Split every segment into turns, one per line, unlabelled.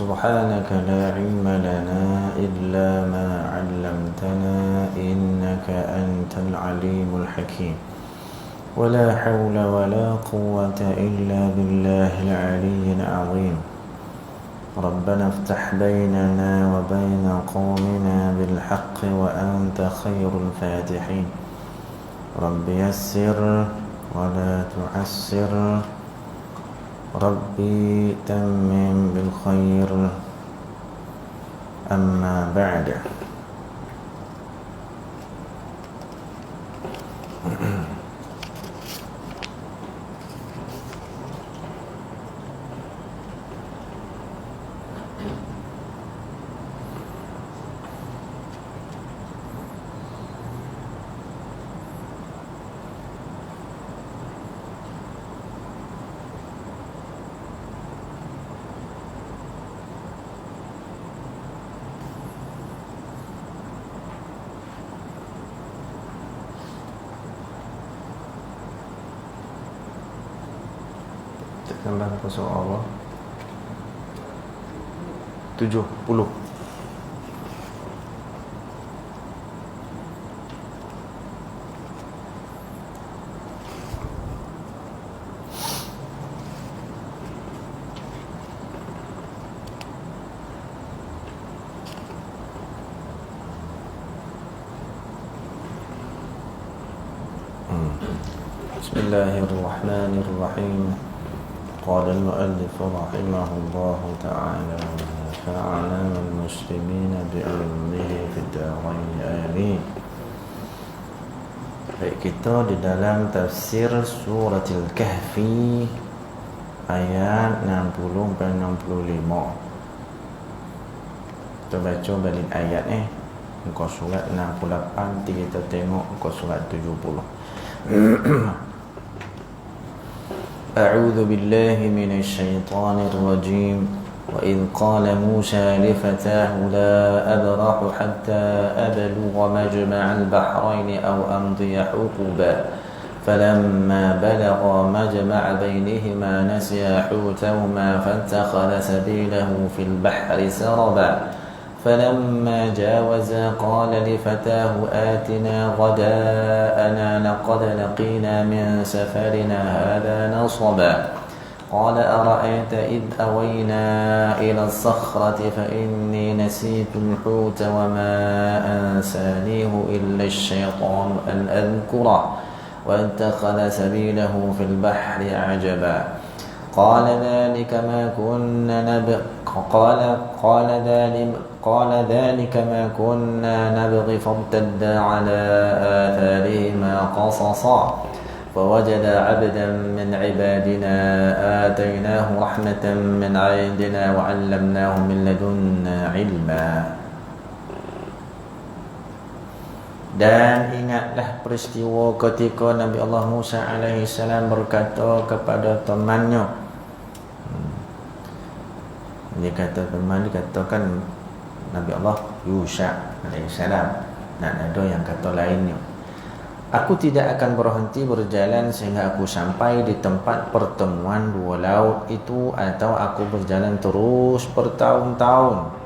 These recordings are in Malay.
سبحانك لا علم لنا إلا ما علمتنا إنك أنت العليم الحكيم ولا حول ولا قوة إلا بالله العلي العظيم ربنا افتح بيننا وبين قومنا بالحق وأنت خير الفاتحين رب يسر ولا تعسر ربي تمم بالخير أما بعد Tekanlah kosong Allah 70 Bismillahirrahmanirrahim قال المؤلف رحمه الله تعالى ونفعنا المسلمين بعلمه في الدارين آمين. Baik, kita di dalam tafsir surah Al-Kahfi ayat 60 sampai 65. Kita baca balik ayat muka surat 68, kita tengok muka surat 70. أعوذ بالله من الشيطان الرجيم وإذ قال موسى لفتاه لا أبرح حتى أبلغ مجمع البحرين أو أمضي حقبا فلما بلغا مجمع بينهما نسيا حوتهما فاتخذ سبيله في البحر سربا فلما جاوزا قال لفتاه آتنا غداءنا لقد لقينا من سفرنا هذا نصبا قال أرأيت إذ أوينا إلى الصخرة فإني نسيت الحوت وما أنسانيه إلا الشيطان أن أذكره واتخذ سبيله في البحر عجبا قال ذلك ما كنا نبغي قال ذلك ما كنا نبغي فارتدا على آثارهما قصصا فوجد عبدا من عبادنا آتيناه رحمة من عندنا وعلمناه من لدنا علما. Dan ingatlah peristiwa ketika Nabi Allah Musa alaihi salam berkata kepada temannya. Dia kata teman dia katakan Nabi Allah Yusha alaihi salam, dan ada yang kata lainnya. Aku tidak akan berhenti berjalan sehingga aku sampai di tempat pertemuan dua laut itu, atau aku berjalan terus bertahun-tahun.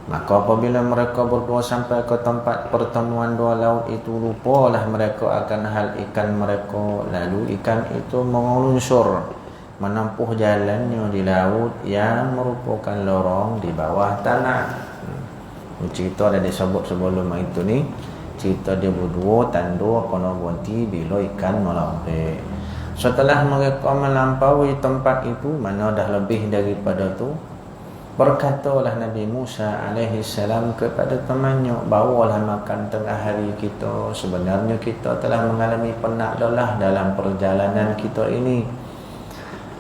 Maka apabila mereka berdua sampai ke tempat pertemuan dua laut itu, lupalah mereka akan hal ikan mereka. Lalu ikan itu mengelunsur menempuh jalannya di laut yang merupakan lorong di bawah tanah. Cerita dah disebut sebelum itu ni. Cerita dia berdua tanda kena berhenti bila ikan melampau. Setelah mereka melampaui tempat itu, mana dah lebih daripada tu, berkatalah Nabi Musa alaihi salam kepada temannya, bawalah makan tengah hari kita. Sebenarnya kita telah mengalami penat lelah dalam perjalanan kita ini.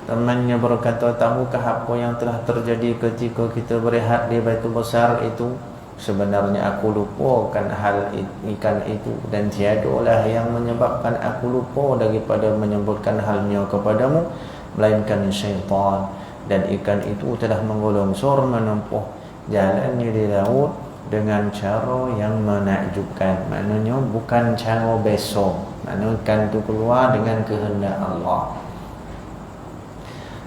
Temannya berkata, tahukah apa yang telah terjadi ketika kita berehat di Baitul Besar itu? Sebenarnya aku lupakan hal ikan itu, dan tiadalah yang menyebabkan aku lupa daripada menyebutkan halnya kepadamu, melainkan syaitan. Dan ikan itu telah menggolonsor menempuh jalannya di laut dengan cara yang menakjubkan. Maknanya bukan cara biasa. Maknanya ikan itu keluar dengan kehendak Allah.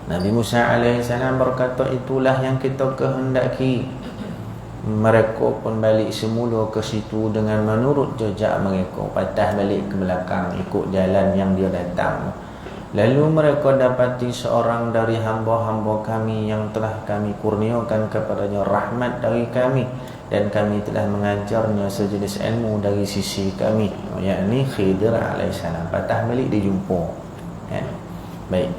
Nabi Musa alaihissalam berkata, itulah yang kita kehendaki. Mereka pun balik semula ke situ dengan menurut jejak mereka, patah balik ke belakang ikut jalan yang dia datang. Lalu mereka dapati seorang dari hamba-hamba kami yang telah kami kurniakan kepadanya rahmat dari kami, dan kami telah mengajarnya sejenis ilmu dari sisi kami, yakni Khidir alaihissalam. Patah balik dijumpa, kan? Baik.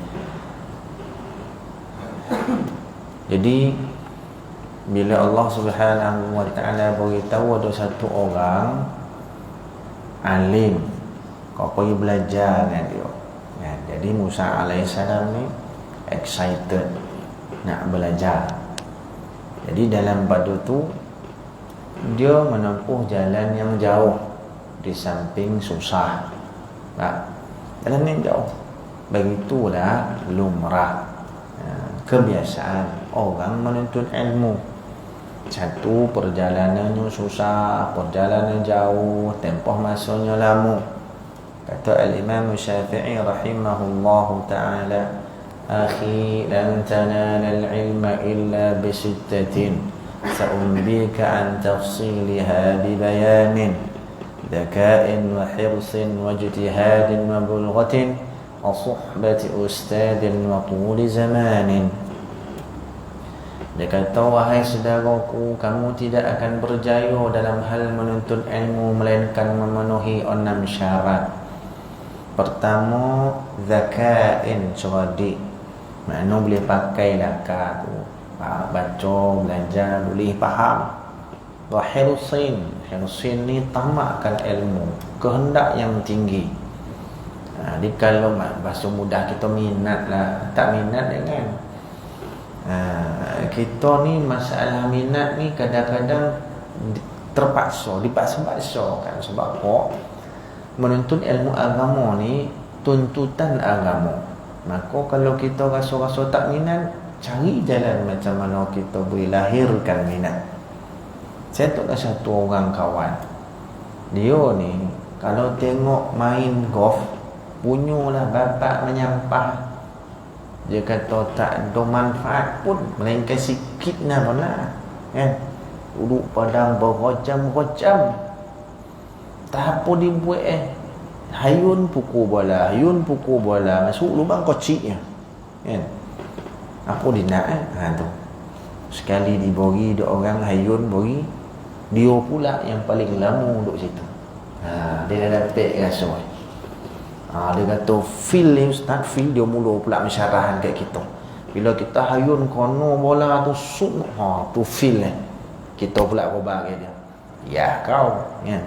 Jadi bila Allah Subhanahu wa taala beritahu ada satu orang alim, kau pergi belajar dengan dia. Ya, jadi Musa alaihissalam ni excited nak belajar. Jadi dalam pada tu dia menempuh jalan yang jauh di samping susah. Tak? Jalan yang jauh. Begitulah lumrah kebiasaan orang menuntut ilmu. Satu, perjalanannya susah, perjalanan jauh, tempoh masanya lama. Kata Al-Imam Syafi'i rahimahullahu ta'ala, akhi lan tanala al-ilma illa bisittatin sa'umbika an tafsiliha bibayanin dhaka'in wa hirsin wa ijtihadin wa bulghatin wa suhbati ustadin wa tuli zamanin. Dia kata, wahai saudaraku, kamu tidak akan berjaya dalam hal menuntut ilmu melainkan memenuhi 6 syarat. Pertama, zaka'in, cerdik. Maknanya boleh pakai lakar tu, baca, belajar, boleh faham. Wa hirsin, hirsin ni tamakkan ilmu, kehendak yang tinggi. Jadi kalau bahasa mudah kita minat lah, tak minat dengan kita ni masalah minat ni kadang-kadang dipaksa kan. Sebab apa? Menuntut ilmu agama ni tuntutan agama. Maka kalau kita rasa-rasa tak minat, cari jalan macam mana kita boleh lahirkan minat. Saya tak ada satu orang kawan, dia ni kalau tengok main golf, punyalah bapak menyampah. Dia kata tak ada manfaat pun, melainkan sikit nak kan? Duduk padang berjam-jam, tak apa dibuat hayun pukul bola, masuk lubang kocik kan? Apa dia nak tu. Sekali diberi dia orang hayun beri, dia pula yang paling lama duduk situ. Dia dah dapat rasa. Dia kata feel ni ustaz, feel dia mula pula mensyarahan kat kita. Bila kita hayun kono bola tu suk, tu feel kita pula robah kat dia. Ya kau kan.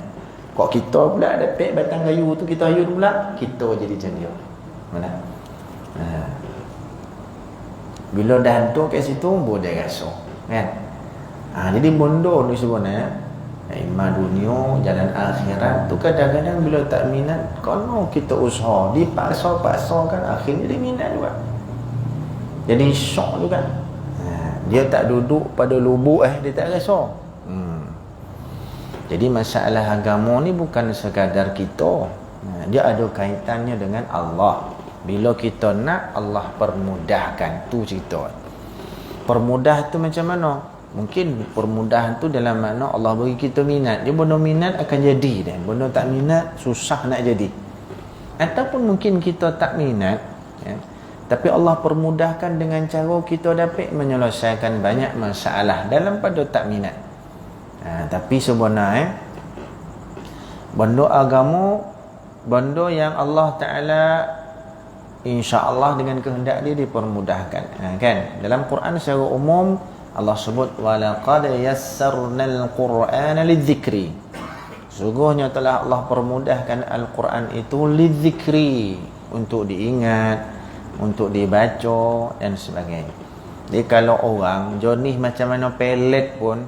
Kok kita pula dapat batang kayu tu kita hayun pula, kita jadi macam dia. Mana? Bila dah tu kat situ boleh rasa kan. Jadi bondo ni sebenarnya iman dunia, jalan akhirat tu kadang-kadang bila tak minat, kalau kita usaha dipaksa-paksakan, akhirnya dia minat juga, jadi syok juga. Dia tak duduk pada lubuk dia tak rasa. Jadi masalah agama ni bukan sekadar kita, dia ada kaitannya dengan Allah. Bila kita nak, Allah permudahkan. Tu cerita. Permudah tu macam mana? Mungkin permudahan tu dalam makna Allah bagi kita minat. Dia benda minat akan jadi dah. Benda tak minat susah nak jadi. Ataupun mungkin kita tak minat ya, tapi Allah permudahkan dengan cara kita dapat menyelesaikan banyak masalah dalam pada tak minat. Tapi sebenarnya benda agama, benda yang Allah Ta'ala insya-Allah dengan kehendak dia dipermudahkan. Kan? Dalam Quran secara umum Allah sebut walaqad yassarnal qur'ana lidzikri. Sungguhnya telah Allah permudahkan Al-Quran itu lidzikri, untuk diingat, untuk dibaca dan sebagainya. Jadi kalau orang jonih macam mana pelet pun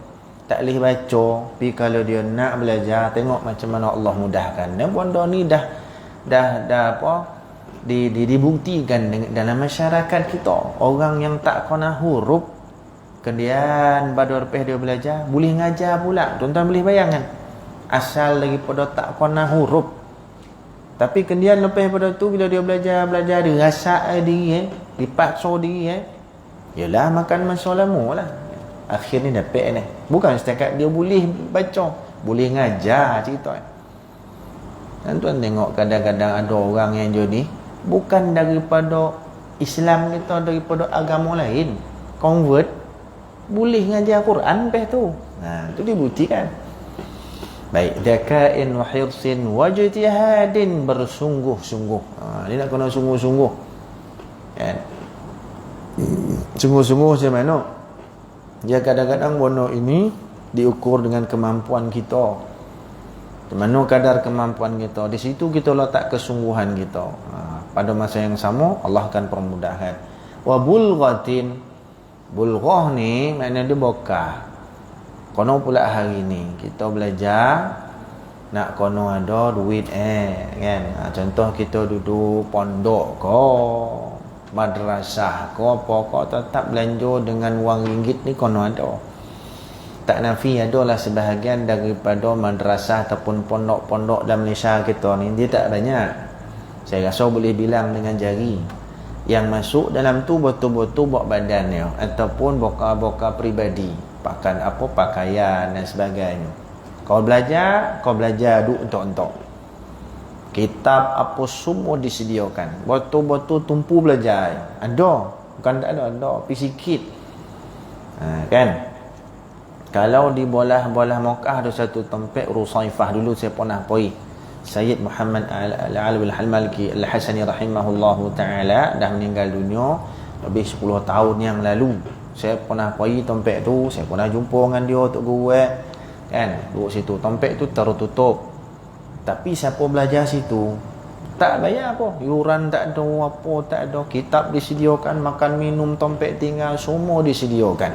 tak boleh baca, tapi kalau dia nak belajar, tengok macam mana Allah mudahkan. Dan benda ni dah apa? Dibuktikan dalam masyarakat kita. Orang yang tak kena huruf, kemudian pada lepas dia belajar, boleh ngajar pula. Tuan-tuan boleh bayangkan, asal daripada tak kena huruf, Tapi kemudian lepas pada tu bila dia belajar dia rasa diri dipaksa diri yalah makan masa lama lah. Akhirnya dapat ni. Bukan setakat dia boleh baca, boleh ngajar cerita. Dan tuan tengok kadang-kadang ada orang yang jadi bukan daripada Islam kita, daripada agama lain, convert, boleh ngajar Quran lepas tu. Tu dibuktikan. Baik, dakain wa hirsin wa ijtihadin, bersungguh-sungguh. Dia nak kena sungguh-sungguh. Kan? Sungguh-sungguh macam mana? Dia kadang-kadang benda ini diukur dengan kemampuan kita. Di mana kadar kemampuan kita, di situ kita letak kesungguhan kita. Pada masa yang sama Allah akan permudahkan. Wa bulghatin, bulghah ni makna dia bokah. Kono pula hari ni kita belajar nak kono ada duit kan. Contoh kita duduk pondok ke madrasah ke apa ke, tetap belanja dengan wang ringgit ni kono ada. Tak nafi adalah sebahagian daripada madrasah ataupun pondok-pondok dalam Malaysia kita ni dia tak banyak. Saya rasa boleh bilang dengan jari. Yang masuk dalam tu betul-betul buat badan dia ataupun boka-boka pribadi, pakan apa pakaian dan sebagainya. Kau belajar duk untuk kitab apa semua disediakan, betul-betul tumpu belajar. Ada, bukan tak ada tapi sikit. Kan, kalau di bolah-bolah Mekah ada satu tempat Rusaifah, dulu saya pernah pergi. Sayyid Muhammad Al-Alwi Al-Malki Al-Hasani rahimahullahu ta'ala dah meninggal dunia lebih 10 tahun yang lalu. Saya pernah pergi tempat tu, saya pernah jumpa dengan dia Tok Guru kan, duduk situ. Tempat tu tertutup, tapi siapa belajar situ tak bayar apa, yuran tak ada, apa tak ada, kitab disediakan, makan minum, tempat tinggal semua disediakan.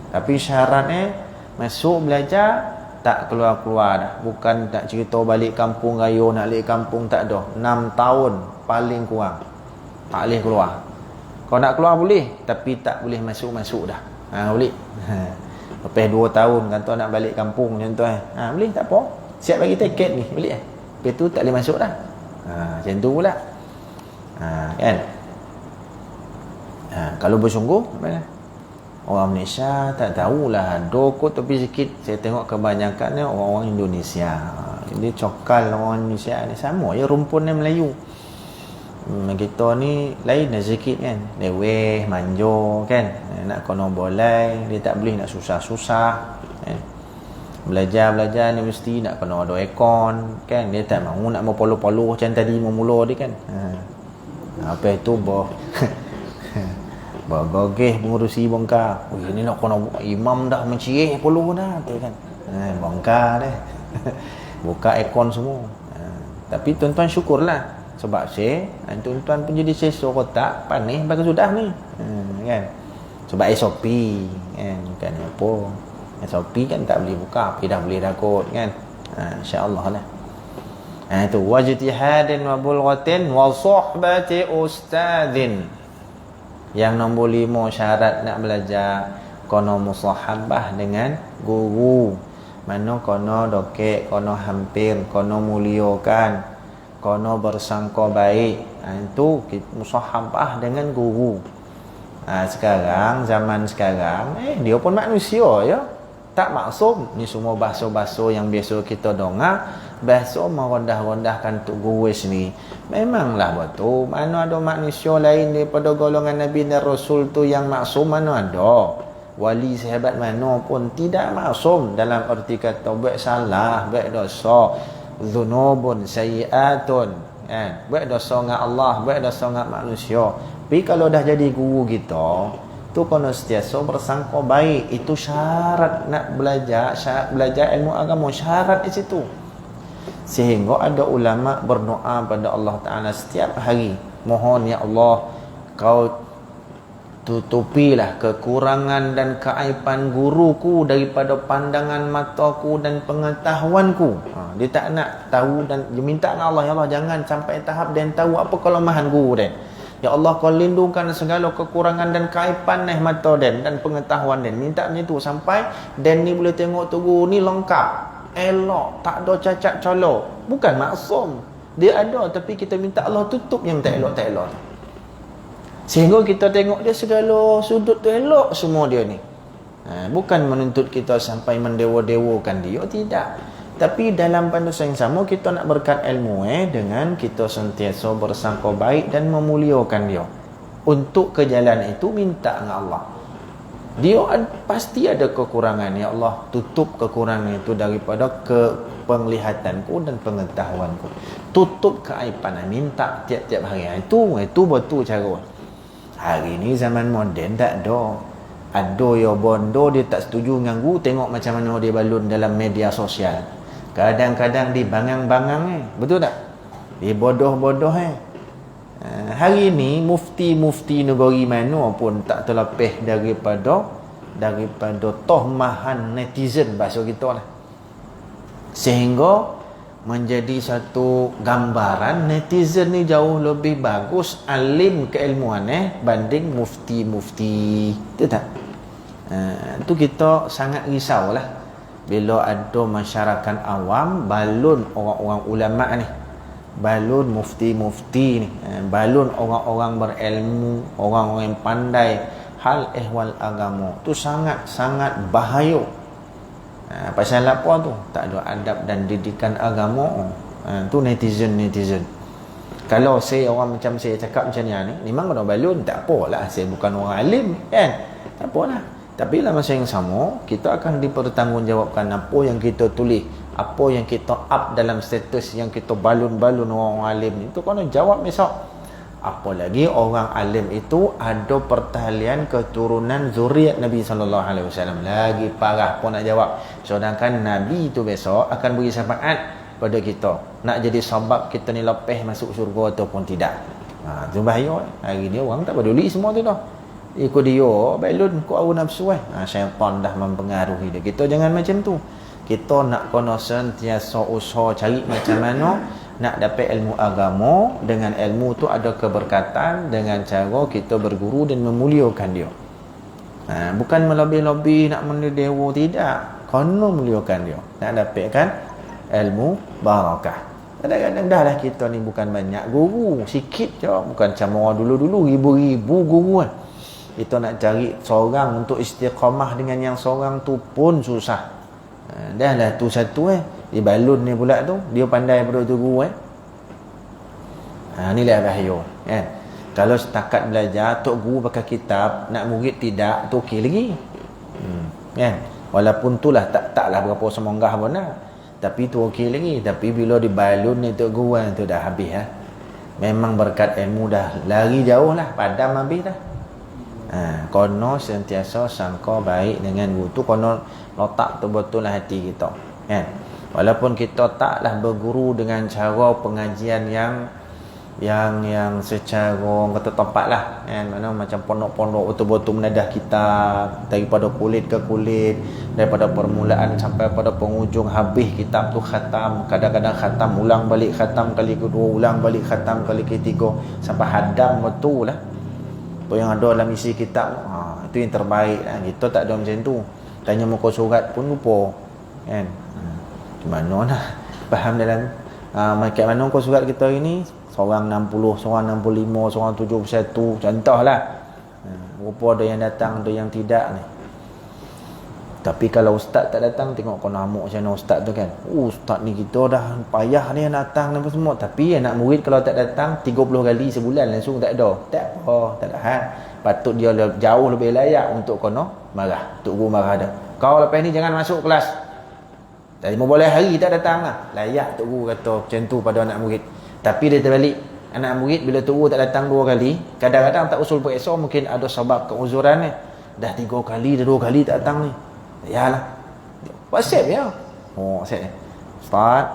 Tapi syaratnya masuk belajar tak keluar-keluar dah. Bukan tak cerita balik kampung raya, nak balik kampung, tak ada. 6 tahun paling kurang tak boleh keluar. Kau nak keluar boleh, tapi tak boleh masuk-masuk dah. Boleh. Lepas 2 tahun kata nak balik kampung contoh boleh, tak apa, siap bagi tiket ni, boleh lepas tu tak boleh masuk dah. Macam tu pula. Kan? Kalau bersungguh mana? Orang Malaysia tak tahulah, ada kot tapi sikit. Saya tengok kebanyakannya orang-orang Indonesia. Jadi cokal orang Indonesia ni sama je rumpunnya Melayu. Kita ni lain dah sikit kan, leweh, manjo kan, nak kena boleh, dia tak boleh nak susah-susah kan. Belajar ni mesti nak kena ada aircon kan, dia tak mahu nak berpoluh-poluh macam tadi memula dia kan. Apa itu bergogeh mengurusi bongkar. Ini nak kena imam dah mencirih puluh dah tu kan. Bongkar dah. Buka aircon semua. Tapi tuan-tuan syukurlah, sebab saya tuan-tuan pun jadi sesok kotak panih bagi sudah ni. Kan. Sebab SOP kan, bukan apa. SOP kan tak boleh buka, tapi dah boleh dah kot kan. Insya-Allah lah. Itu wajtihadin wa bulghatin wa suhbati ustadzin. Yang nombor 5 syarat nak belajar, kono musahabah dengan guru. Mana kono dokek, kono hampir, kono muliakan, kono bersangka baik. Itu musahabah dengan guru. Sekarang, zaman sekarang dia pun manusia ya, tak maksum. Ni semua bahasa-bahasa yang biasa kita dengar, bahasa merendah-rendahkan Tok Guru ni. Memanglah betul, mana ada manusia lain daripada golongan Nabi dan Rasul tu yang maksum, mana ada. Wali sahabat mana pun tidak maksum, dalam arti kata buat salah, buat dosa, dzunubun sayyi'atun kan, buat dosa dengan Allah, buat dosa dengan manusia. Tapi kalau dah jadi guru kita tu kena sentiasa bersangka baik. Itu syarat nak belajar, syarat belajar ilmu agama, syarat di situ. Sehingga ada ulama berdoa pada Allah Ta'ala setiap hari, mohon ya Allah, kau tutupilah kekurangan dan keaiban guruku daripada pandangan mataku dan pengetahuanku. Dia tak nak tahu dan dia minta dengan Allah, ya Allah jangan sampai tahap dia tahu apa kelemahan guru dia. Ya Allah, kau lindungkan segala kekurangan dan keaiban mata dan pengetahuan dia. Minta macam tu sampai dan ni boleh tengok tu guru ni lengkap, elok, tak ada cacat colok. Bukan maksum. Dia ada, tapi kita minta Allah tutup yang tak elok. Sehingga kita tengok dia segala sudut tu elok semua dia ni. Bukan menuntut kita sampai mendewa-dewakan dia, tidak. Tapi dalam panduan yang sama, kita nak berkat ilmu dengan kita sentiasa bersangka baik dan memuliakan dia. Untuk ke jalan itu minta dengan Allah. Dia pasti ada kekurangan. Ya Allah, tutup kekurangan itu daripada penglihatanku dan pengetahuanku. Tutup keaiban, minta tiap-tiap hari. Itu betul cara. Hari ni zaman moden tak ada. Ada ya bondo, dia tak setuju dengan guru, tengok macam mana dia balun dalam media sosial. Kadang-kadang dibangang-bangang betul tak? Dia bodoh-bodoh Hari ni mufti-mufti negeri mana pun tak terlepih daripada tohmahan netizen bahasa kita lah. Sehingga menjadi satu gambaran netizen ni jauh lebih bagus alim keilmuan banding mufti-mufti. Betul tak? Itu kita sangat risaulah bila ada masyarakat awam balun orang-orang ulama ni, balun mufti-mufti ni, balun orang-orang berilmu, orang-orang yang pandai hal ehwal agama. Tu sangat-sangat bahaya. Pasal apa tu? Tak ada adab dan didikan agama. Tu netizen. Kalau saya orang macam saya cakap macam ni memang kena balun, tak apalah, saya bukan orang alim kan. Tak apalah. Tapi dalam masa yang sama, kita akan dipertanggungjawabkan apa yang kita tulis, apa yang kita up dalam status yang kita balun-balun orang alim ni. Itu kena jawab besok. Apalagi orang alim itu ada pertalian keturunan zuriat Nabi SAW. Lagi parah pun nak jawab. Sedangkan Nabi itu besok akan beri syafaat pada kita. Nak jadi sebab kita ni lepeh masuk syurga ataupun tidak. Itu bahaya. Hari ni orang tak peduli semua tu dah. Ikut dia, balun kau hawa nafsu syaitan dah mempengaruhi dia. Kita jangan macam tu. Kita nak kena sentiasa usaha cari macam mana nak dapat ilmu agama. Dengan ilmu tu ada keberkatan dengan cara kita berguru dan memuliakan dia. Bukan melobih-lobih nak mendewa, tidak. Kena memuliakan dia. Nak dapatkan ilmu barakah. Kadang-kadang dah lah kita ni bukan banyak guru, sikit je. Bukan macam orang dulu-dulu ribu-ribu guru Kita nak cari seorang untuk istiqamah dengan yang seorang tu pun susah. Dah lah tu satu Dia balun ni pula tu, dia pandai pada tu guru inilah bahaya kan. Kalau setakat belajar, tok guru pakai kitab, nak murid tidak, tu okey lagi. Kan? Walaupun tu lah taklah berapa semonggah pun lah. Tapi tu okey lagi. Tapi bila dibalun ni tok guru tu dah habis Memang berkat ilmu dah lari jauh lah, padam habis dah. Kono sentiasa sangka baik dengan guru tu, kono letak betul-betul lah hati kita kan. Walaupun kita taklah berguru dengan cara pengajian yang secara kata tempat lah kan, mana macam pondok-pondok betul-betul menadah kitab daripada kulit ke kulit, daripada permulaan sampai pada penghujung habis kitab tu khatam. Kadang-kadang khatam ulang balik, khatam kali kedua, ulang balik, khatam kali ketiga sampai hadam betul lah. Apa yang ada dalam isi kitab itu yang terbaik Kita tak ada macam tu. Tanya muka surat pun lupa kan. Mana nak faham dalam kat mana muka surat kita ini, seorang 60, seorang 65, seorang 71, contohlah. Rupa ada yang datang, ada yang tidak ni. Tapi kalau ustaz tak datang, tengok kau namuk macam mana ustaz tu kan. Ustaz ni kita dah payah ni datang apa semua. Tapi anak murid kalau tak datang 30 kali sebulan langsung tak ada. Tak apa, tak ada hal. Patut dia jauh lebih layak untuk kono marah. Tok guru marah dah. Kau lepas ni jangan masuk kelas. Jadi boleh hari tak datang lah. Layak tok guru kata macam tu pada anak murid. Tapi dia terbalik. Anak murid bila tok guru tak datang 2 kali, kadang-kadang tak usul periksa, mungkin ada sebab keuzuran ni. Dah 3 kali, dah 2 kali tak datang ni. Yalah. WhatsApp ya. WhatsApp. Ustaz,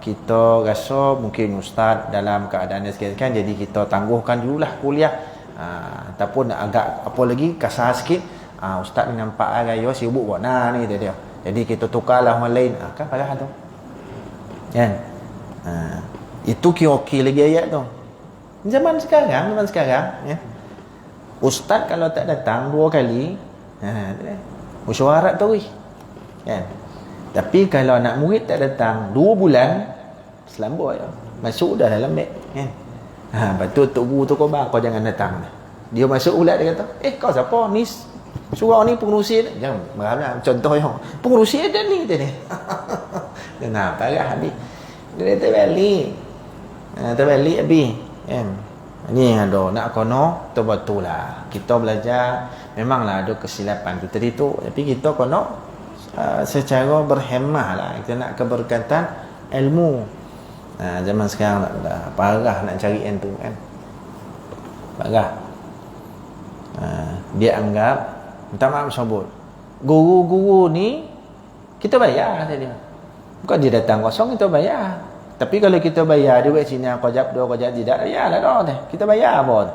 kita rasa mungkin ustaz dalam keadaan sekian jadi kita tangguhkan dululah kuliah. Ataupun agak apa lagi kasar sikit, ustaz ni nampak raya sibuk buat ni dia. Jadi kita tukarlah orang lain. Kan parah tu. Kan? Itu okey lagi ayat tu. Zaman sekarang ya. Ustaz kalau tak datang 2 kali, mesyuarat tu kan. Tapi kalau anak murid tak datang 2 bulan, selambut je. Masuk dah dalam beg kan. Lepas tu tok guru tu khabar, kau jangan datang. Dia masuk ulat, dia kata, kau siapa ni? Surau ni pengurusi. Jangan marah. Contoh yang pengurusi ada ni tadi. Dia nak parah habis. Dia terbalik. Terbalik habis kan. Ni yang ada nak kono tu betul lah. Kita belajar memanglah ada kesilapan tu tadi tu, tapi kita kono secara berhemah lah. Kita nak keberkatan ilmu. Zaman sekarang dah parah nak cari yang tu kan. Parah. Dia anggap, minta maaf sebut, guru-guru ni kita bayar dia. Bukan dia datang kosong, kita bayar. Tapi kalau kita bayar duit sini kau jap 2 kau jap tidak, yalah dah teh. Kita bayar apa?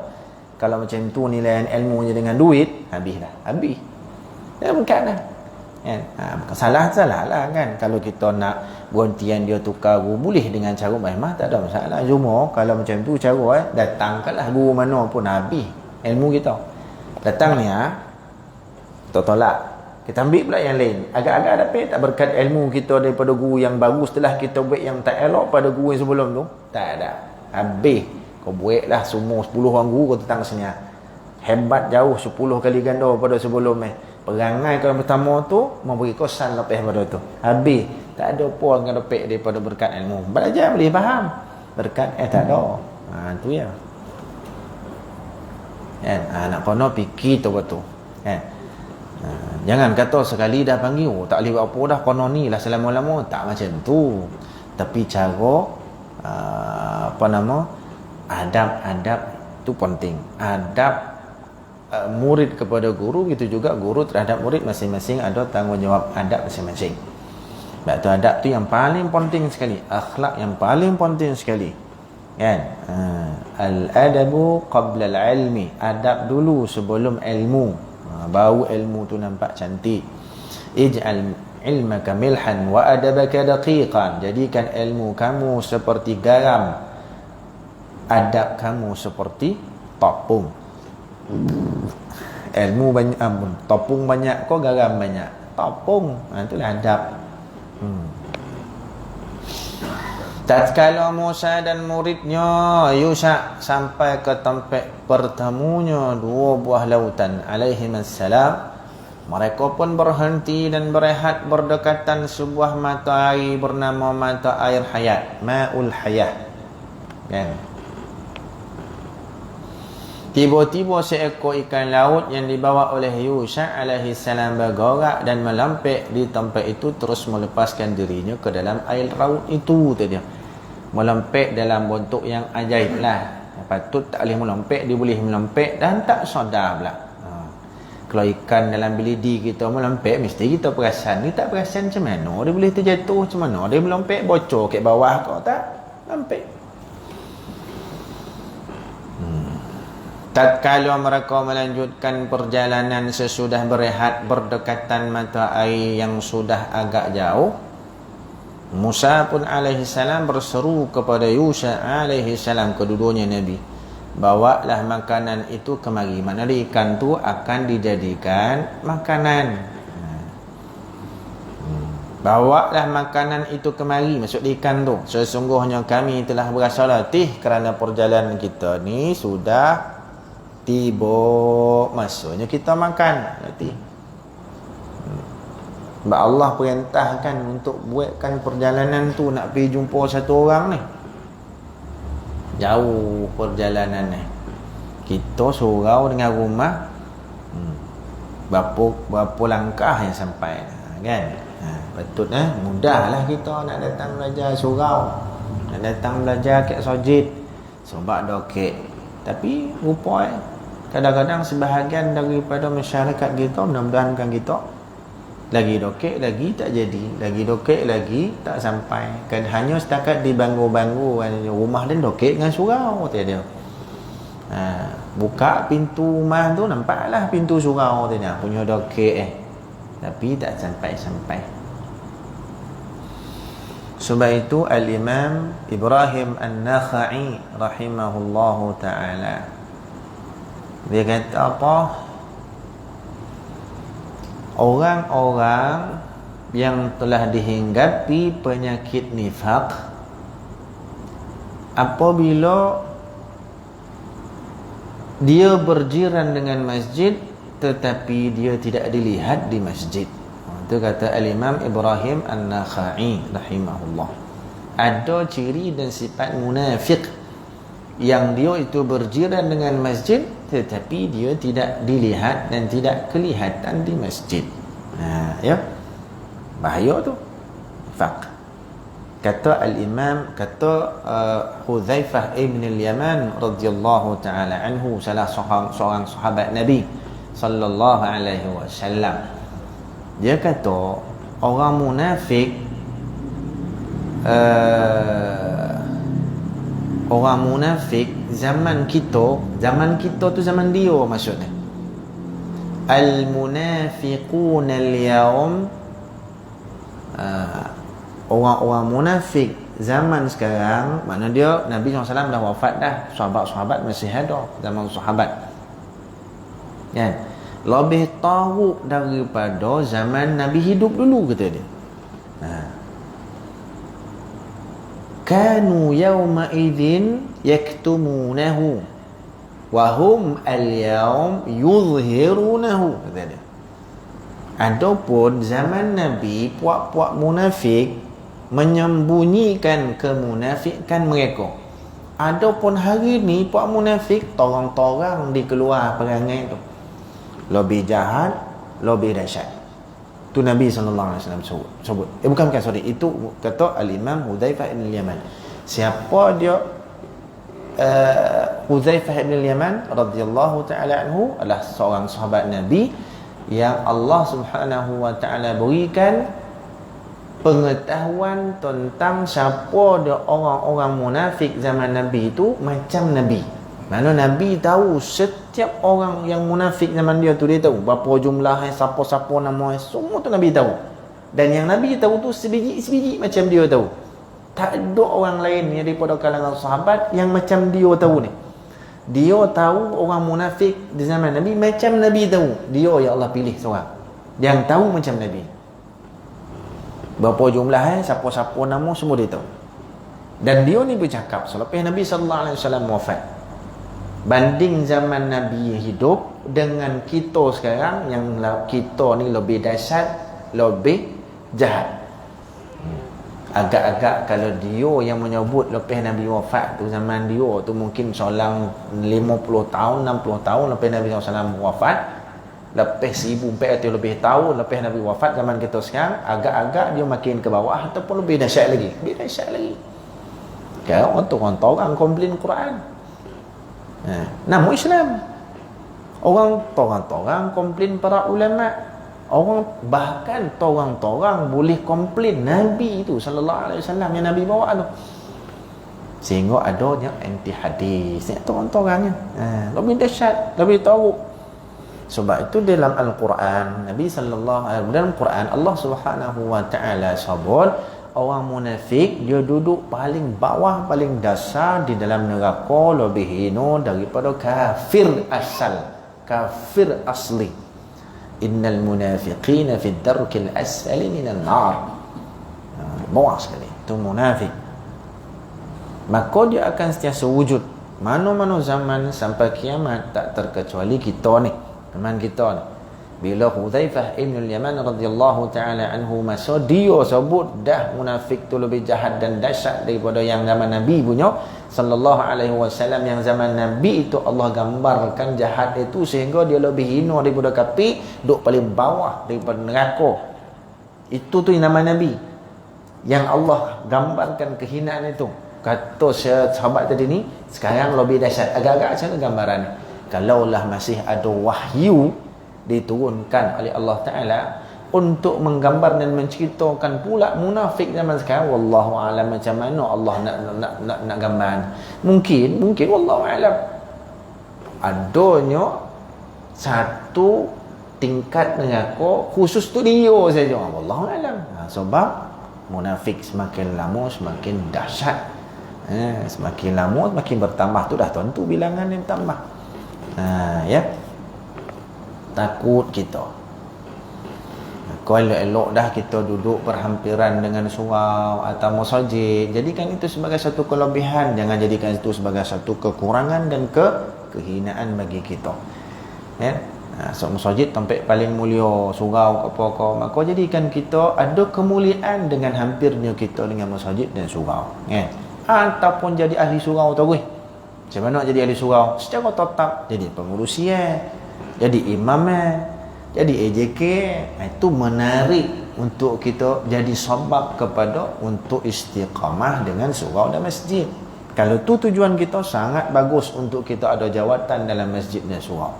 Kalau macam tu nilai ilmunya dengan duit, habislah. Habis. Ya bukan dah. Kan? Bukan salah lah kan. Kalau kita nak gantian dia tukar guru, boleh dengan cara memang tak ada masalah. Cuma kalau macam tu cara datangkanlah guru mana pun, habis ilmu kita. Datang ni kita tolak. Kita ambil pula yang lain. Agak-agak dapat tak berkat ilmu kita daripada guru yang baru setelah kita buat yang tak elok pada guru yang sebelum tu? Tak ada. Habis. Kau buatlah semua 10 orang guru kau datang sini. Hebat jauh 10 kali ganda pada sebelum ni. Perangai kau yang pertama tu memberi kosan lepas pada tu. Habis. Tak ada apa yang dapat daripada berkat ilmu. Belajar boleh faham. Berkat tak ada. Tu ya. Kan? Nak kono fikir tu betul. Kan? Jangan kata sekali dah panggil, tak boleh buat apa dah, kono ni lah selama-lama. Tak macam tu. Tapi cara adab-adab tu penting. Adab murid kepada guru, gitu juga guru terhadap murid, masing-masing ada tanggungjawab adab masing-masing. Sebab tu adab tu yang paling penting sekali, akhlak yang paling penting sekali kan. Al-adabu qabla al-ilmi, adab dulu sebelum ilmu. Baru ilmu tu nampak cantik. Ij'al ilmaka milhan wa adabaka daqiqan, jadikan ilmu kamu seperti garam, adab kamu seperti topung. Ilmu banyak, topung banyak kau garam banyak. Topung, itulah adab. Tatkala Musa dan muridnya Yusha sampai ke tempat bertemunya 2 buah lautan alaihimassalam, mereka pun berhenti dan berehat berdekatan sebuah mata air bernama mata air hayat, Ma'ul Hayah kan. Tiba-tiba seekor ikan laut yang dibawa oleh Yusha alaihissalam bergerak dan melampek di tempat itu, terus melepaskan dirinya ke dalam air laut itu tadi. Melempek dalam bentuk yang ajaib lah. Patut tak boleh melempek, dia boleh melempek dan tak sadar pula. Kalau ikan dalam bilidi kita melempek, mesti kita perasan. Dia tak perasan macam mana dia boleh terjatuh, macam mana dia melempek, bocor ke bawah kau tak lempek. Tatkala mereka melanjutkan perjalanan sesudah berehat berdekatan mata air yang sudah agak jauh, Musa pun alaihissalam berseru kepada Yusha alaihissalam, kedua-duanya Nabi, bawalah makanan itu kemari. Maknanya ikan tu akan dijadikan makanan. Bawalah makanan itu kemari, maksud ikan tu. Sesungguhnya kami telah berasa letih kerana perjalanan kita ni sudah tiba masanya kita makan. Letih. Sebab Allah perintahkan untuk buatkan perjalanan tu, nak pergi jumpa satu orang ni. Jauh perjalanan ni. Kita surau dengan rumah, berapa langkah yang sampai kan. Betul mudahlah kita nak datang belajar surau, nak datang belajar kat Sojid sebab dokek. Tapi rupa kadang-kadang sebahagian daripada masyarakat kita, mudah-mudahan bukan kita, lagi dokek lagi tak jadi, lagi dokek lagi tak sampai kan. Hanya setakat di banggu-banggu rumah dan dokek dengan surau tadi dia. Buka pintu rumah tu nampaklah pintu surau tadi punya dokek tapi tak sampai-sampai. Sebab itu Al-Imam Ibrahim An-Nakhai rahimahullahu ta'ala, dia kata apa? Orang-orang yang telah dihinggapi penyakit nifaq, apabila dia berjiran dengan masjid tetapi dia tidak dilihat di masjid. Itu kata Al-Imam Ibrahim An-Nakhai rahimahullah. Ada ciri dan sifat munafik yang dia itu berjiran dengan masjid tetapi dia tidak dilihat dan tidak kelihatan di masjid. Ya. Bahaya tu. Faq. Kata Al-Imam, Hudzaifah ibn al-Yaman radhiyallahu taala anhu, salah seorang sahabat Nabi sallallahu alaihi wasallam. Dia kata orang munafik zaman kita tu zaman dia maksudnya. Al-munafiquna al-yawm, orang-orang munafik zaman sekarang, makna dia Nabi SAW dah wafat dah, sahabat-sahabat masih ada zaman sahabat kan, lebih tahu daripada zaman Nabi hidup dulu, kata dia. Kanu yawma idzin yaktumunahu wa hum al-yawm yuzhirunahu, kata dia. Adapun zaman Nabi, puak-puak munafik menyembunyikan kemunafikan mereka. Adapun hari ni puak munafik torang-torang dikeluar perangai tu. Lebih jahat, lebih dahsyat. Tu Nabi SAW sebut. Bukan, sorry. Itu kata Al-Imam Hudzaifah ibn al-Yaman. Siapa dia? Hudzaifah ibn al-Yaman radhiyallahu ta'ala anhu adalah seorang sahabat Nabi yang Allah Subhanahu wa ta'ala berikan pengetahuan tentang siapa dia orang-orang munafik zaman Nabi itu macam Nabi. Mana Nabi tahu setiap orang yang munafik zaman dia tu, dia tahu berapa jumlah, siapa-siapa nama, semua tu Nabi tahu. Dan yang Nabi tahu tu sebiji-sebiji macam dia tahu. Tak ada orang lain yang daripada kalangan sahabat yang macam dia tahu ni. Dia tahu orang munafik di zaman Nabi macam Nabi tahu. Dia ya Allah pilih seorang yang tahu macam Nabi. Berapa jumlah, siapa-siapa nama, semua dia tahu. Dan dia ni bercakap selepas Nabi SAW wafat, banding zaman Nabi hidup dengan kita sekarang, yang kita ni lebih dahsyat, lebih jahat. Agak-agak kalau dia yang menyebut lepas Nabi wafat tu, zaman dia tu mungkin selang 50 tahun, 60 tahun lepas Nabi SAW wafat, lepas 1400 lebih tahun lepas Nabi wafat, zaman kita sekarang agak-agak dia makin ke bawah ataupun lebih dahsyat lagi. Kalau orang komplain Quran, namun Islam, orang komplain para ulama, orang bahkan torang boleh komplain Nabi itu sallallahu alaihi wasallam yang Nabi bawa tu, sehingga adanya anti hadis ni torang-torangnya. Lebih dahsyat, lebih tahu. Sebab itu dalam Al-Quran, Nabi sallallahu alaihi wasallam, dalam Quran Allah Subhanahu wa taala sebut orang munafik dia duduk paling bawah, paling dasar di dalam neraka, lebih hina daripada kafir kafir asli. Innal munafiqina fi ad-darkil asfali minan nar. Bawah sekali itu munafik. Maka dia akan sentiasa wujud mana-mana zaman sampai kiamat, tak terkecuali kita ni, teman kita ni. Bila Hudzaifah ibn al-Yaman radhiyallahu ta'ala anhu masa dia sebut dah munafik tu lebih jahat dan dahsyat daripada yang zaman Nabi punya sallallahu alaihi wasallam. Yang zaman Nabi itu Allah gambarkan jahat itu sehingga dia lebih hina daripada kafir, duk paling bawah daripada neraka. Itu tu nama Nabi yang Allah gambarkan kehinaan itu. Kata sahabat tadi ni, sekarang lebih dahsyat. Agak-agak macam mana gambaran? Kalaulah masih ada wahyu diturunkan oleh Allah Ta'ala untuk menggambar dan menceritakan pula munafik zaman sekarang, wallahu alam macam mana Allah nak gambar. Mungkin wallahu alam adanya satu tingkat neraka khusus tu dia saja, wallahu alam. Sebab munafik semakin lama semakin dahsyat. Semakin lama semakin bertambah, tu dah tentu bilangan yang tambah. Ya, takut kita Kau elok-elok dah kita duduk berhampiran dengan surau atau masjid. Jadikan itu sebagai satu kelebihan. Jangan jadikan itu sebagai satu kekurangan dan kehinaan bagi kita. Ya. So, masjid tempat paling mulia, surau apa-apa. Maka jadikan kita ada kemuliaan dengan hampirnya kita dengan masjid dan surau. Ya. Ataupun jadi ahli surau tu gue. Macam mana jadi ahli surau? Secara tetap jadi pengurusi, jadi imam, jadi AJK. Itu menarik untuk kita jadi sebab kepada untuk istiqamah dengan surau dan masjid. Kalau tu tujuan kita, sangat bagus untuk kita ada jawatan dalam masjid dan surau.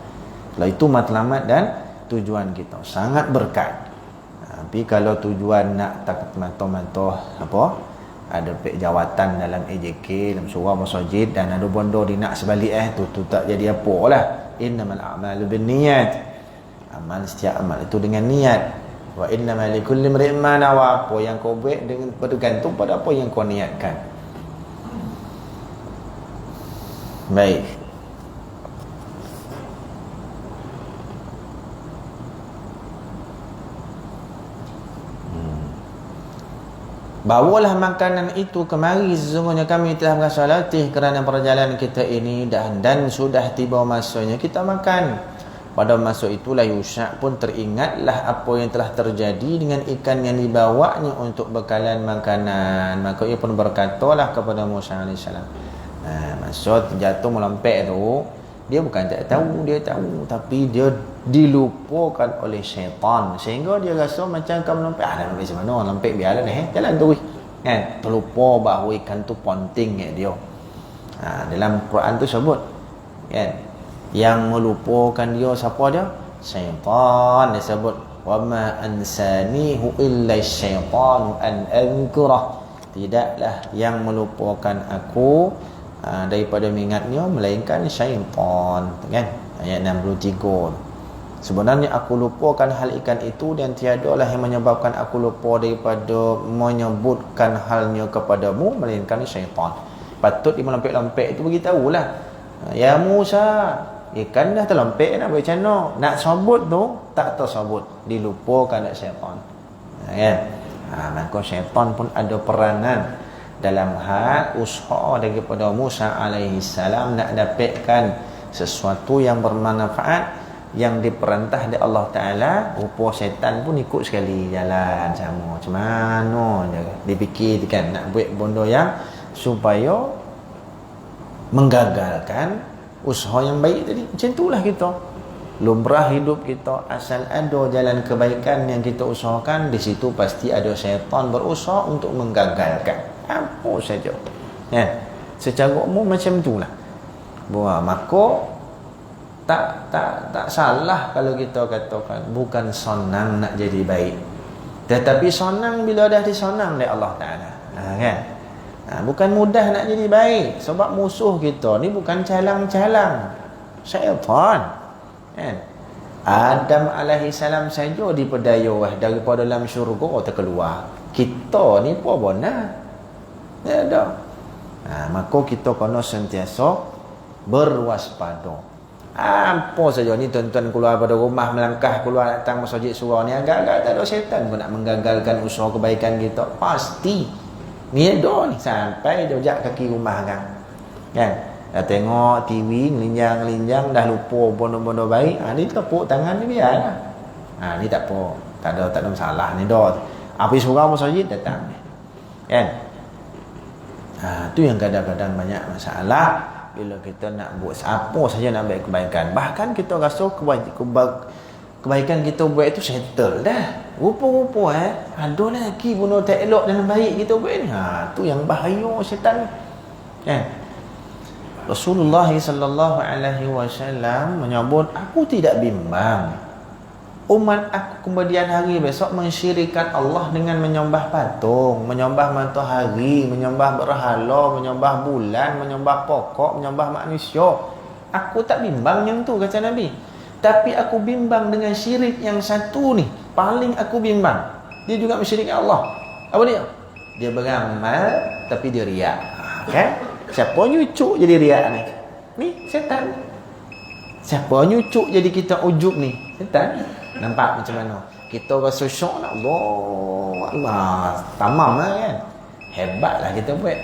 Kalau itu matlamat dan tujuan kita, sangat berkat. Tapi kalau tujuan nak tak mantau-mantau apa, ada jawatan dalam AJK, dalam surau masjid, dan ada bondo di nak sebalik tu tak jadi apa lah. Innamal a'malu binniyat. Amal, setiap amal itu dengan niat. Wa innamal likulli imri'in ma nawa. Apa yang kau buat dengan bergantung pada apa yang kau niatkan. Baik. Bawalah makanan itu kemari, sesungguhnya kami telah merasa latih kerana perjalanan kita ini, dan sudah tiba masanya kita makan. Pada masa itulah Yusha pun teringatlah apa yang telah terjadi dengan ikan yang dibawanya untuk bekalan makanan. Maka ia pun berkatalah kepada Musa AS. Maksud jatuh melempek tu, dia bukan tak tahu, dia tahu, tapi dia dilupakan oleh syaitan, sehingga dia rasa macam kau melempek, lempek macam mana, lempek biarlah jalan tu kan, terlupa bahawa ikan tu penting dia. Dalam Quran tu sebut kan, yang melupakan dia siapa dia? Syaitan. Dia sebut wama ansanihu illa syaitanu an ankurah. Tidaklah yang melupakan aku daripada mengingatnya melainkan syaitan, kan? Ayat 63. Sebenarnya aku lupakan hal ikan itu, dan tiadalah yang menyebabkan aku lupa daripada menyebutkan halnya kepadamu melainkan syaitan. Patut dia melempek-lempek itu beritahulah, ya Musa, ikan dah terlempek nak buat macam mana? Nak sebut tu tak tersebut, dilupakan oleh syaitan. Ya. Maka syaitan pun ada peranan dalam hal usaha daripada Musa alaihissalam nak dapatkan sesuatu yang bermanfaat yang diperintah oleh Allah Ta'ala. Rupa syaitan pun ikut sekali jalan sama. Macam mana dia dipikirkan nak buat benda yang supaya menggagalkan usaha yang baik tadi. Macam itulah kita lumrah hidup kita. Asal ada jalan kebaikan yang kita usahakan, di situ pasti ada syaitan berusaha untuk menggagalkan apa saja ya. Secara umum macam itulah. Maka tak salah kalau kita katakan bukan senang nak jadi baik, tetapi senang bila dah disenang oleh Allah Ta'ala, kan? Bukan mudah nak jadi baik, sebab musuh kita ni bukan calang-calang, syaitan, kan? Adam alaihissalam saja dipedaya daripada dalam syurga terkeluar. Kita ni apa benar? Tak ada. Maka kita kena sentiasa berwaspada. Apa saja ni tuan-tuan keluar pada rumah, melangkah keluar datang masjid surau ni, agak-agak tak ada syaitan pun nak menggagalkan usaha kebaikan kita. Pasti ni ada ni sampai jejak kaki rumah kan. Dah tengok TV ngelinjang-ngelinjang, dah lupa benda-benda baik, ni tepuk tangan ni biarlah. Ni tak apa, tak ada masalah ni dah. Apa surau masjid datang kan. Tu yang kadang-kadang banyak masalah bila kita nak buat apa saja nak buat kebaikan. Bahkan kita rasa kebaikan kita buat itu settle dah. Rupa-rupa ada lagi benda tak elok dalam baik kita buat ni. Tu yang bahaya syaitan kan. Rasulullah sallallahu alaihi wasallam menyebut, aku tidak bimbang umat aku kemudian hari besok mensyirikkan Allah dengan menyembah patung, menyembah matahari, menyembah berhala, menyembah bulan, menyembah pokok, menyembah manusia. Aku tak bimbang yang tu, kata Nabi. Tapi aku bimbang dengan syirik yang satu ni, paling aku bimbang. Dia juga mensyirikkan Allah. Apa dia? Dia beramal tapi dia riak. Kan? Siapa nyucuk jadi riak ni? Ni setan. Siapa nyucuk jadi kita ujub ni? Setan. Nampak macam mana? Kita rasa syok nak, Allah, tamam lah kan. Hebatlah kita buat.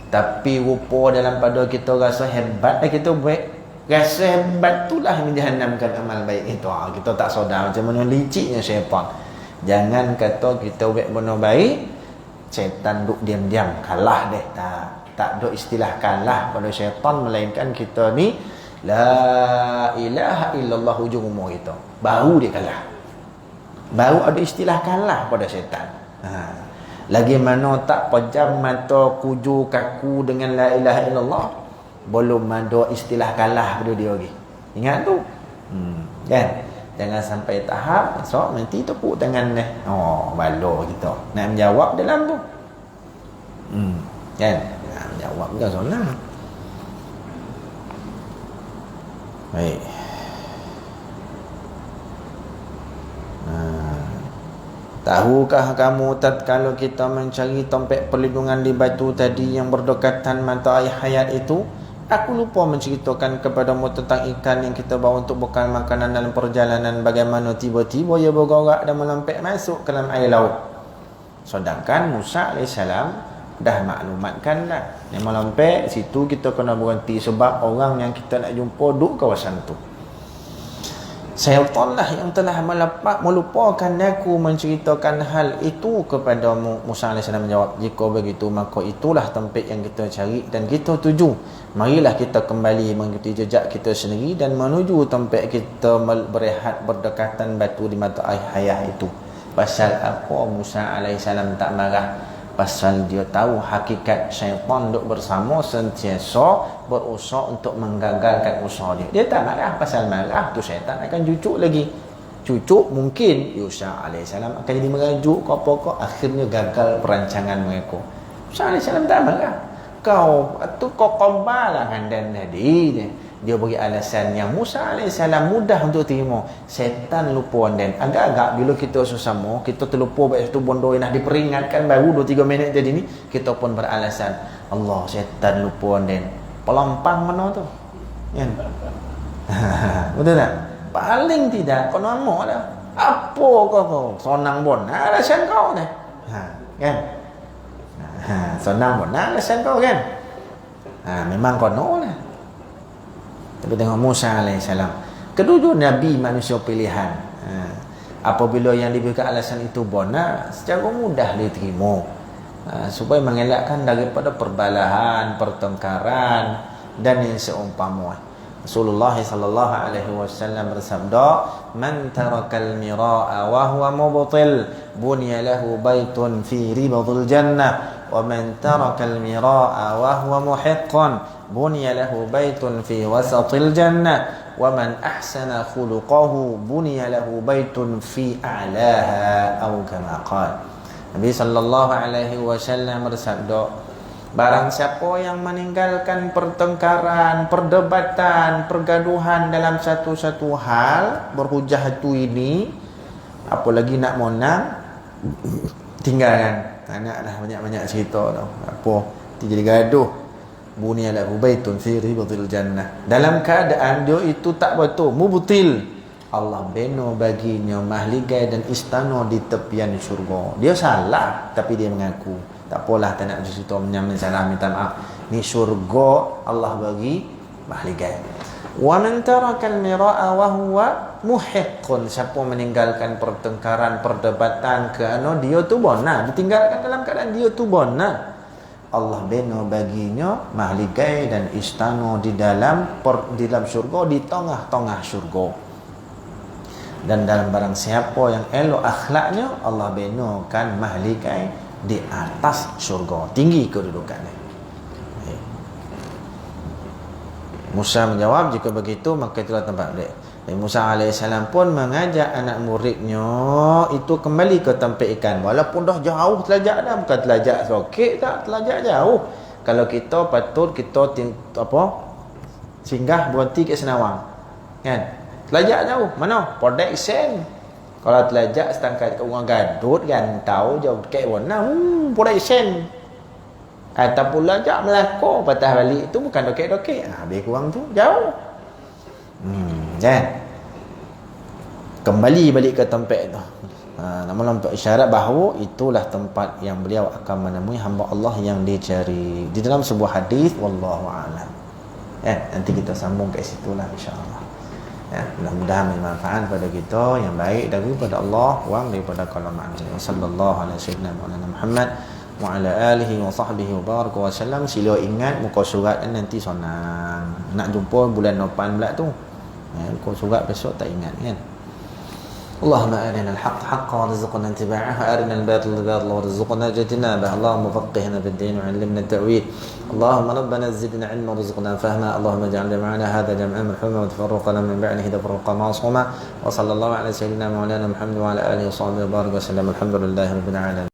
Tapi rupa dalam pada kita rasa hebat lah kita buat. Rasa hebat itulah yang menjahannamkan amal baik itu. Kita tak sedar macam mana liciknya syaitan. Jangan kata kita buat benda baik, syaitan duk diam-diam kalah deh. Tak ada istilah kalah pada syaitan, melainkan kita ni la ilaha illallah hujung umur kita, baru dia kalah. Baru ada istilah kalah pada syaitan. Lagi mana tak pejam mata kuju kaku dengan la ilaha illallah, belum ada istilah kalah pada dia lagi. Ingat tu. Kan? Jangan sampai tahap esok nanti tepuk tangan dah. Balo kita nak menjawab dalam tu. Kan? Nak menjawab bukan soalan. Baik. Tahukah kamu tatkala kita mencari tempat perlindungan di batu tadi yang berdekatan mata air hayat itu, aku lupa menceritakan kepadamu tentang ikan yang kita bawa untuk bekal makanan dalam perjalanan, bagaimana tiba-tiba ia bergerak dan melompat masuk ke dalam air laut. Sedangkan Musa AS dah maklumatkan dah, dia melompat situ kita kena berhenti sebab orang yang kita nak jumpa duduk kawasan tu. Syaitan lah yang telah melupakan aku menceritakan hal itu kepadamu. Musa AS menjawab, jika begitu maka itulah tempat yang kita cari dan kita tuju. Marilah kita kembali mengikuti jejak kita sendiri dan menuju tempat kita berehat berdekatan batu di mata air hayah itu. Pasal apa Musa AS tak marah? Pasal dia tahu hakikat syaitan duk bersama sentiasa berusaha untuk menggagalkan usaha dia. Dia tak marah, pasal marah tu syaitan akan cucuk lagi. Cucuk mungkin Musa AS akan jadi merajuk ke apa-apa, akhirnya gagal perancangan mereka. Musa AS tak marah. Kau kobar lah handan tadi. Dia beri alasan yang Musa AS mudah untuk terima. Setan lupa dan agak-agak bila kita sesama, kita terlupa baik satu bondo yang dah diperingatkan baru 2-3 minit jadi ni, kita pun beralasan, Allah, setan lupa dan pelampang mana tu? Kan? Betul tak? Paling tidak kau nama dah. Apa kau? Sonang bon. Alasan kau dah. Kan? Sonang bon. Alasan kau kan? Memang kau lah. Tapi tengok Musa AS, kedua Nabi manusia pilihan. Apabila yang diberikan alasan itu benar, secara mudah diterima, supaya mengelakkan daripada perbalahan, pertengkaran dan yang seumpama. Rasulullah sallallahu alaihi wasallam bersabda, "Man tarakal mira'a wa huwa mubtil, bunya lahu baitun fi ribadil jannah, wa man tarakal mira'a wa huwa muhiqqan, bunya lahu baitun fi wasatil jannah, wa man ahsana khuluquhu bunya lahu baitun fi a'laha," atau kama qala. Nabi sallallahu alaihi wasallam bersabda, barang siapa yang meninggalkan pertengkaran, perdebatan, pergaduhan dalam satu-satu hal, berhujah itu ini, apalagi nak monang, tinggalkan. Tak nak dah banyak-banyak cerita tau. Apa? Jadi gaduh. Bunya lahu baitun fi ribadil jannah. Dalam keadaan dia itu tak betul, mubtil, Allah bina baginya mahligai dan istana di tepian syurga. Dia salah tapi dia mengaku. Tak apalah, tak nak cerita menyamai salah, minta maaf. Ni syurga Allah bagi mahligai. Wa man tarakal mira'a wa huwa muhiqqun, siapa meninggalkan pertengkaran, perdebatan kerana dia tu benar, ditinggalkan dalam keadaan dia tu benar, Allah bina baginya mahligai dan istana di dalam syurga, di tengah-tengah syurga. Dan dalam barang siapa yang elok akhlaknya, Allah binakan mahligai di atas syurga, tinggi kedudukannya. Musa menjawab, jika begitu maka itulah tempat dia. Dan Musa AS pun mengajak anak muridnya itu kembali ke tempat ikan, walaupun dah jauh telajak dah, bukan telajak sokek tak, telajak jauh. Kalau kita patut kita singgah berhenti ke Senawang, kan? Telajak jauh mana? Podek Sen. Kalau telajak setangkat ke orang Gadut, Gantau, jauh dekat mana? Podek Sen. Ataupun telajak Melaka, patah balik itu bukan dokek-dokek. Habis kurang tu jauh. Kan? Kembali balik ke tempat tu. namun untuk isyarat bahawa itulah tempat yang beliau akan menemui hamba Allah yang dicari. Di dalam sebuah hadis, wallahu a'lam. Nanti kita sambung kat situlah insya-Allah. Mudah-mudahan bermanfaat pada kita, yang baik daripada Allah, wang daripada kalam manusia. Sallallahu alaihi wasallam Muhammad wa ala alihi wa sahbihi wa baraka wa sallam. Sila ingat muka surat nanti senang. Nak jumpa bulan 8 pula tu. Muka surat besok tak ingat kan. اللهم أرنا الحق حقا وارزقنا اتباعه وأرنا الباطل باطلا وارزقنا اجتنابه اللهم فقهنا في الدين وعلمنا التأويل اللهم ربنا زدنا علما وارزقنا فهما اللهم اجعل جمعنا هذا جمعا مرحوما وتفرقنا من بعده تفرقا معصوما وصلى الله على سيدنا مولانا محمد وعلى آله وصحبه وبارك وسلم الحمد لله رب العالمين.